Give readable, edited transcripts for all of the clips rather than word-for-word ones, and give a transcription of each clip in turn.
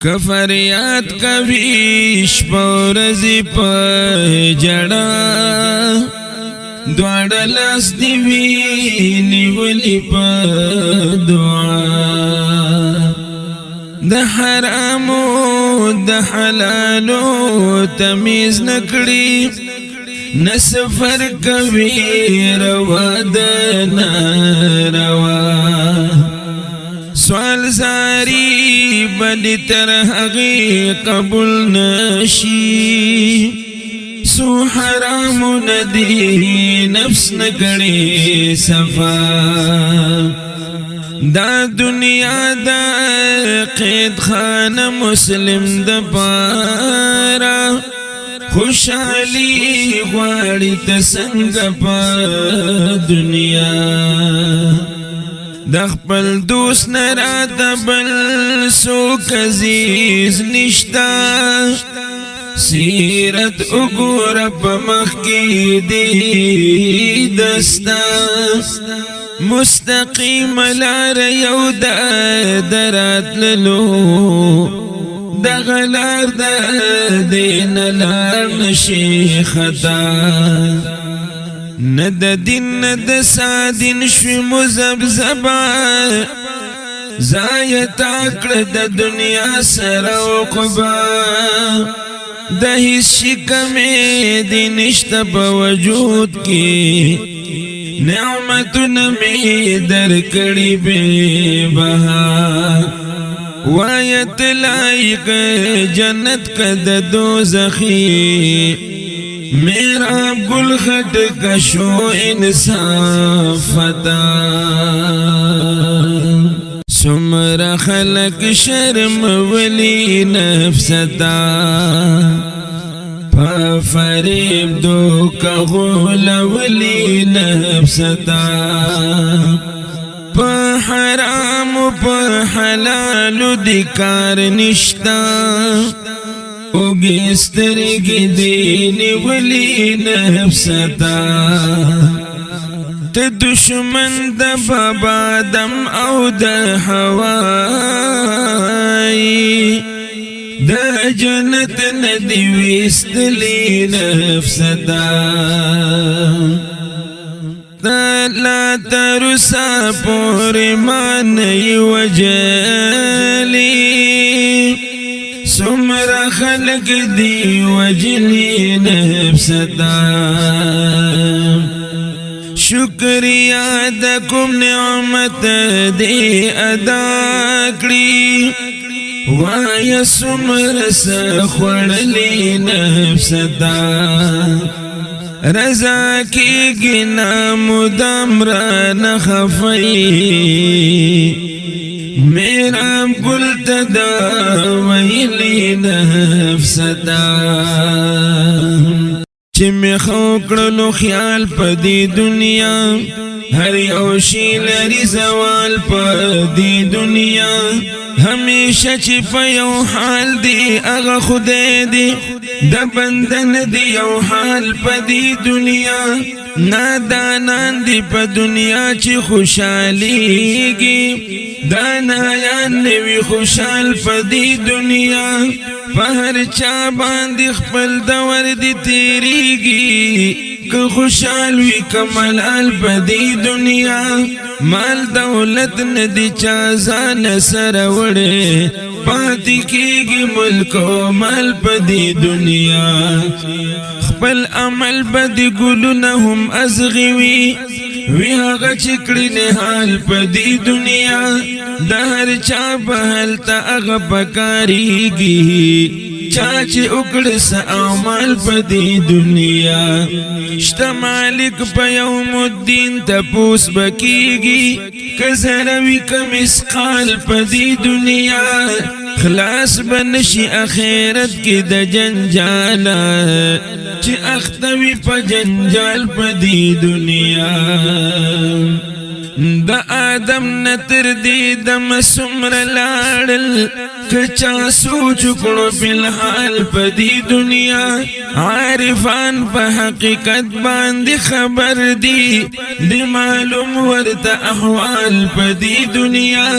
کفریات کوي شپه ورځې په جړا دواړه لاس دې وي نیولي په دعا د حرامو د حلالو تمیز نکړي نه سفر کوي روا د ناروا سوال زاری بلی تر حقی قبول نشی سو حرام ندی نفس نکڑی صفا دا دنیا دا قید خان مسلم دا پارا خوشحالی غواری تسنگ پا دنیا د خپل دوست نرات بل سوک عزیز نشتا سیرت اگور پا مخ کی دی دستا مستقیم لار یو دا درات للو دا غلار دا دین لار نشی خطا ند دین ند سادین شوی مزبزبا زایت اکڑ د دنیا سر عقبا د هیڅ شکمې دی نشته په وجود کې نعمتونه مې درکړي بې بها وایت لایق جنت که د دوزخي میرا گل خط کشو انصاف فتا سمر خلق شرم ولی نفستا پا فریب دو کا غول ولی نفستا پا حرام پا حلال دکار نشتا اوگی سترگی دینی ولی نفستا تا دشمن دا بابا دم او دا حوائی دا جنت ندی ویستلی نفستا تا لا ترسا پوری مانی وجلی سمر خلق دی وجلی نفستا شکریہ دکم نعمت دی ادا کری وایا سمر سخوڑلی نفستا رضا کی گنا مدام را نخفی میرا گل تدا ویلی نفستا چی می خوکڑلو خیال پا دی دنیا ہر یوشی لری زوال پا دی دنیا ہمیشہ چی پا یو حال دی اغا خودے دی دا بندن دی یو حال پا دی دنیا نادانان دی پا دنیا چی خوشحالی گی دانایان نوی خوشحال پا دی دنیا پا ہر چا باندی خپل دور دی تیری گی که خوشحال وی کملال پا دی دنیا مال دولت ندی چازان سر وڑے پاتی کی گی ملک و مال پا دی دنیا خپل عمل پا دی گلو نهم ازغوی وی آغا چکڑی نحال پا دی دنیا دار چا بحل تا آغا پکاری گی چاچی اکڑ سا اعمال پا دی دنیا شتا مالک پا یوم الدین تا پوس بکی گی کزروی کم اسقال پا دی دنیا خلاص بنشی اخیرت کی دا جنجالا چی اختوی پا جنجال پا دی دنیا دا آدم نتر دی دم سمر لارل کچا سوچ کڑو فی الحال پا دی دنیا عارفان په حقیقت باندې خبر دي د معلوم ورته احوال په دې دنیا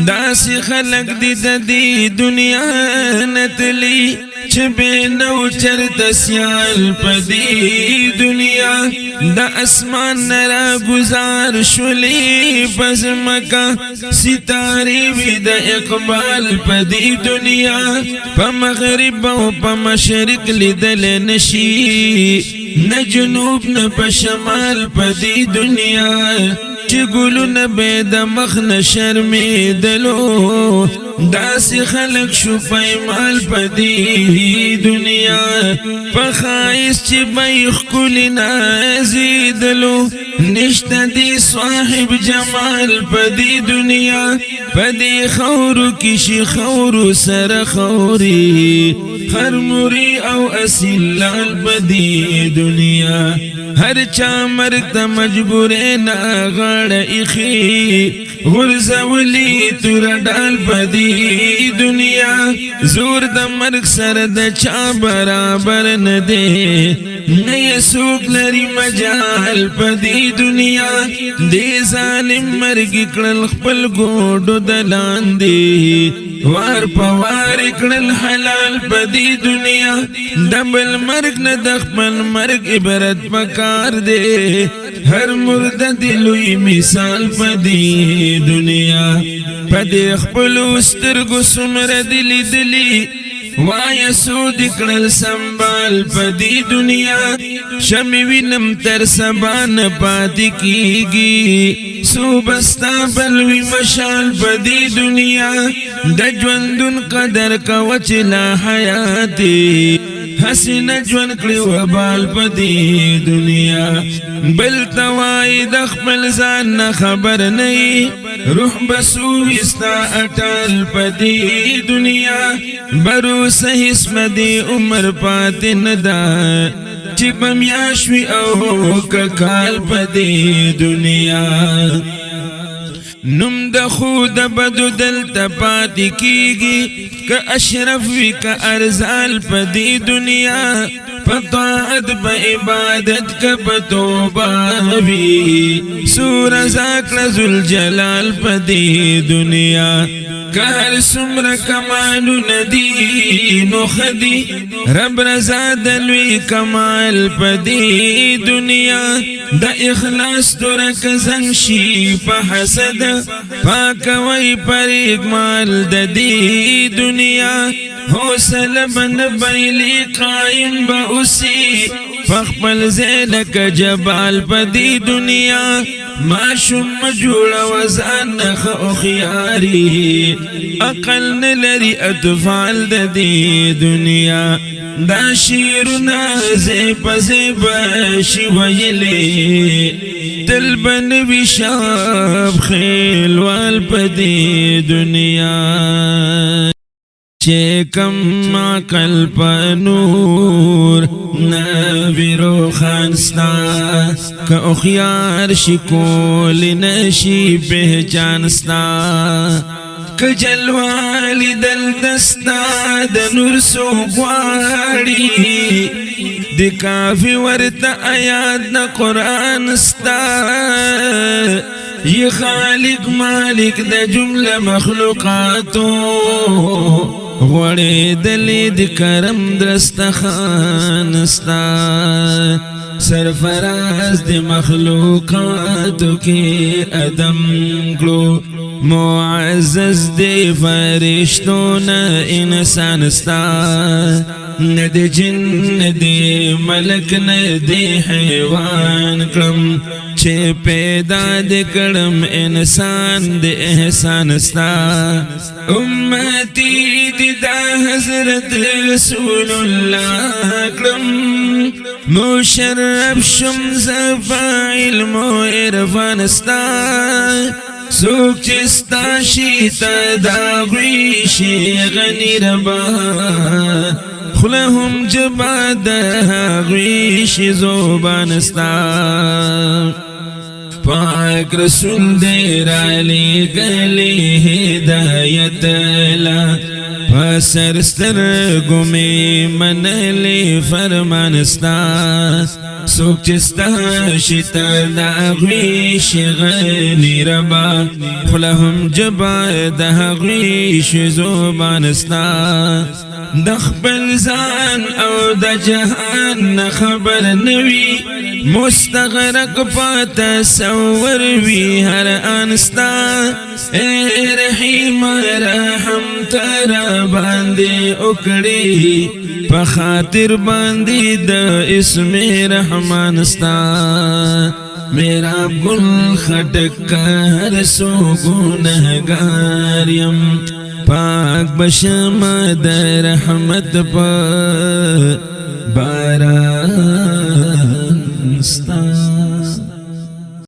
داسې خلق دي د دې دنیا نتلی چې به نو چرته سیال په دې دنیا د اسمان نرا گزار شولې پزمکا ستاري وي د اقبال په دې دنیا په مغرب او په مشرق لیدل نشي نه جنوب نه په شمال په دې دنیا چې ګلونه به د مخ نه شرمېدلو داسې خلق شو پیمال په دې دنیا په ښایست چې به یې ښکلي نازېدلو نشته دی صاحب جمال په دې دنیا په دې خاورو کې شي خاورو سره خاوري خرموري او اصیل لال په دې دنیا هر چا مرګ ته مجبور نه غاړه ایښي غورځولي توره ډال په دې دنیا زور د مرګ سره د چا برابر نه دی نه یې څوک لري مجال په دې دنیا دې ظالم مرګ کړل خپل ګوډو د لاندې وار په وار کړل حلال په دې دنیا د بل مرګ نه د خپل مرګ عبرت پکار دی هر مرده د لوی مثال په دې دنیا په دې خپلو سترګو څومره دي لیدلي وایه سود کړل سنبال په دې دنیا شمې وینم تر سبا نه پاتې کېږي صوبه ستا بلوي مشال په دې دنیا د ژوندون قدر کوه چې لا حیاتي حسینه ژوند کړي وبال په دې دنیا بل ته وایي د خپل ځان نه خبر نه روح بسوي ستا اټال په دې دنیا بروسه هیڅ مدې عمر پاتې نه ده چې به میاشت وي او که کال په دې دنیا نم د خود بدو دلته پاتې کیږي که اشرف وي که ارزال په دې دنیا په طاعت په عبادت که په توبه وي سور زاکړه ذوالجلال په دې دنیا که هر څومره کمالونه دي نو ښه دي رب رضا د لوی کمال په دې دنیا د اخلاص توره که زنګ شي په حسد پاکوي پر اکمال د دې دنیا حوصله به نه بایلي قایم به اوسي په خپل ځای لکه جبال په دې دنیا ماشوم مه جوړوه ځان نه ښه هوښیاري عقل نه لري اطفال د دې دنیا دا شعرونه ځای په ځای به شي ویلې تل به نه وي شاب خیلوال په دې دنیا چې کم عقل په نور نوی روخان ستا که اخیار شي کولی نشي پہچان ستا که جلوالی دل دستا د نور سو غواړي د کافی ورته آیات د قرآن ستا یہ خالق مالک د جمله مخلوقاتو غوړې دلې د کرم درستخان ستا سرفراز د مخلوقاتو کې ادم کړو معزز دی فرشتو نه انسان ستا نه د جن نه د ملک نه د حیوان کړم چې پیدا د کړم انسان د احسان ستا امتی دا حضرت رسول الله کړم مشرف شم زفا علم و عرفان ستا سوک چستا شیتا داغوی شی غنی ربا خلهم جبا داغوی شی زوبان ستا پاک رسول دیر علی گلی ہدایت لا پسر سترگو می منلی فرمانستا سوک چستا شتر داغوی شغلی ربا خلهم جبا داغوی شزوبانستا دخبل زان او د جهان خبر نوی مستغرق پا تصور وی هر انستا اے رحیم رحم ترا باندی اکڑی پا خاطر باندی دا اسم رحمان ستا میرا گل خٹک ہر سو گنہگاریم پاک بشم در رحمت پا باران ستا